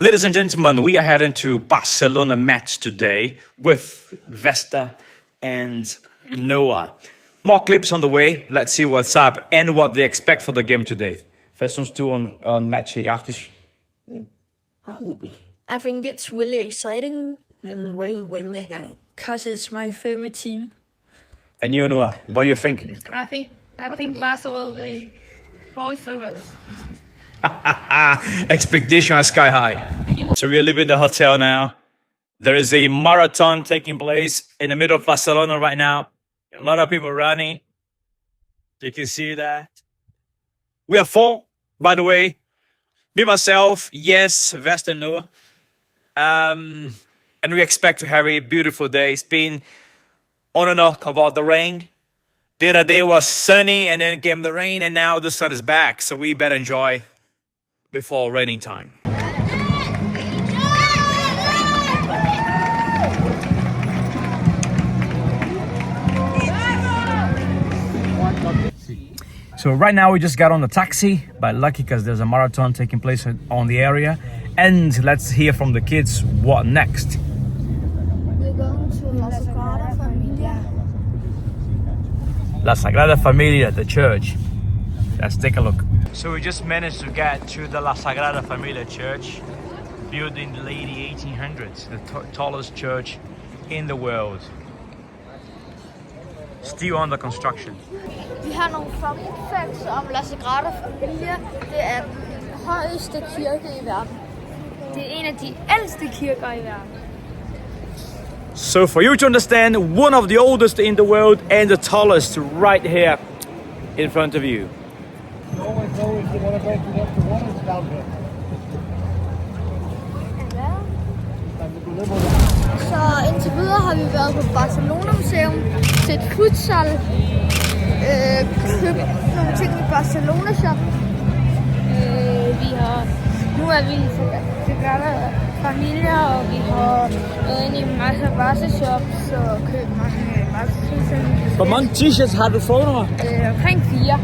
Ladies and gentlemen, we are heading to Barcelona match today with Vesta and Noah. More clips on the way. Let's see what's up and what they expect for the game today. First one's two on match after. I think it's really exciting and really winning because it's my favorite team. And you, Noah, what do you think? I think Barcelona will be both favorites. Expectation is sky high. So we are leaving the hotel now. There is a marathon taking place in the middle of Barcelona right now. A lot of people running. You can see that. We are four, by the way. Me, myself, yes, Vest and Noah. And we expect to have a beautiful day. It's been on and off about the rain. The other day was sunny and then came the rain and now the sun is back. So we better enjoy before raining time. So right now we just got on the taxi, but lucky because there's a marathon taking place on the area. And let's hear from the kids what next. We're going to La Sagrada Familia. La Sagrada Familia, the church. Let's take a look. So we just managed to get to the La Sagrada Familia church, built in the late 1800s, the tallest church in the world. Still under construction. Vi har nogle fun facts om La Sagrada Familia. Det er den højeste kirke i verden. Det er en af de ældste kirker i verden. So for you to understand, one of the oldest in the world and the tallest right here in front of you. Always know if you want to go to the water, it's down here. Så indtil videre har vi været på Barcelona Museum, set futsal, købt nogle ting i Barcelona Shop. Nu er vi i Sagrada Familia, og vi har været inde i en masse Barca-shops og købt masse t-shirts. Hvor mange t-shirts har du fået nu? Omkring 4.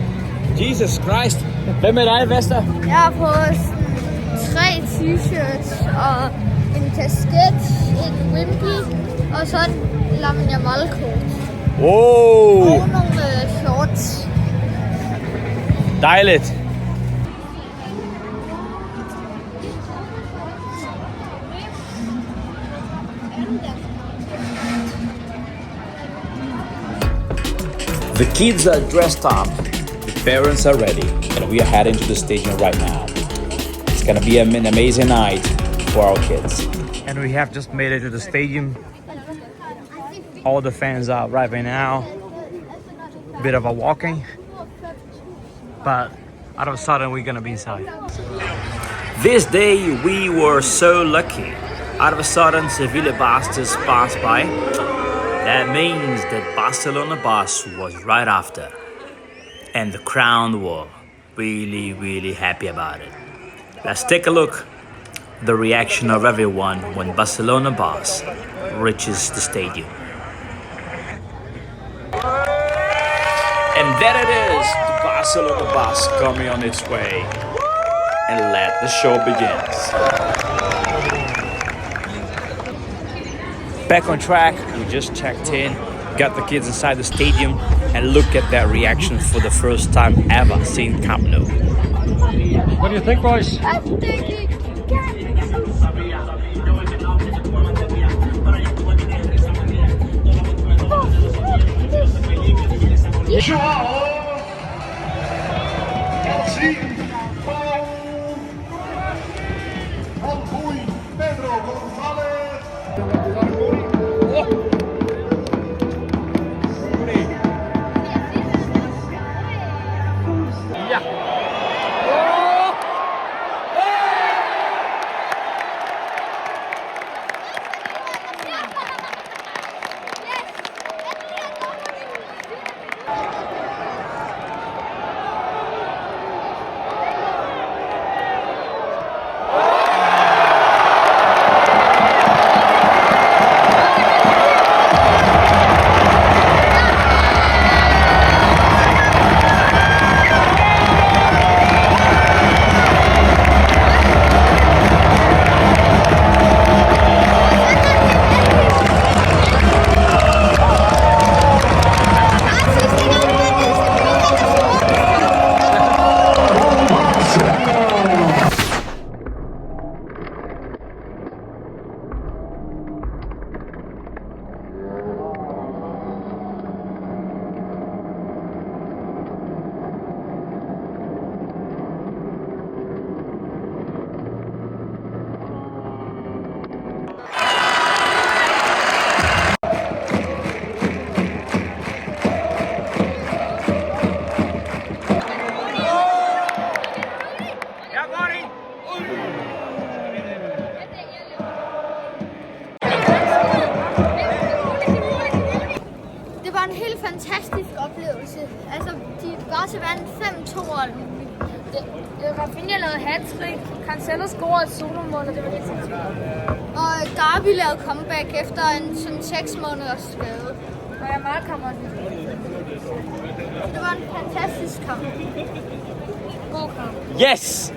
Jesus Christ. Hvem er dig, Vester? Jeg har fået 3 t-shirts og en kasket, en wimpy og så en Lamine Yamal-kort. Wow. Og nogle shorts. Dejligt. The kids are dressed up, the parents are ready, and we are heading to the stadium right now. It's gonna be an amazing night for our kids. And we have just made it to the stadium. All the fans are arriving now. Bit of a walking, but out of a sudden we're gonna be inside. This day we were so lucky. Out of a sudden Sevilla bus just passed by. That means that Barcelona bus was right after. And the crowd were really happy about it. Let's take a look at the reaction of everyone when Barcelona bus reaches the stadium. And there it is, the Barcelona bus coming on its way. And let the show begins. Back on track, we just checked in, got the kids inside the stadium, and look at their reaction for the first time ever seeing Camp Nou. What do you think, boys? Joao, Elsie, Paul, Albuy, Pedro González. fantastisk oplevelse. Altså, Barca vandt 5-2. Rafinha lavede hat-trick, Cancelo scorede et solomål, og det var helt sindssygt. Og Gavi lavede comeback efter en sådan 6 måneders skade. Og Yamal kom også. Det var en fantastisk kamp. God kamp. Yes!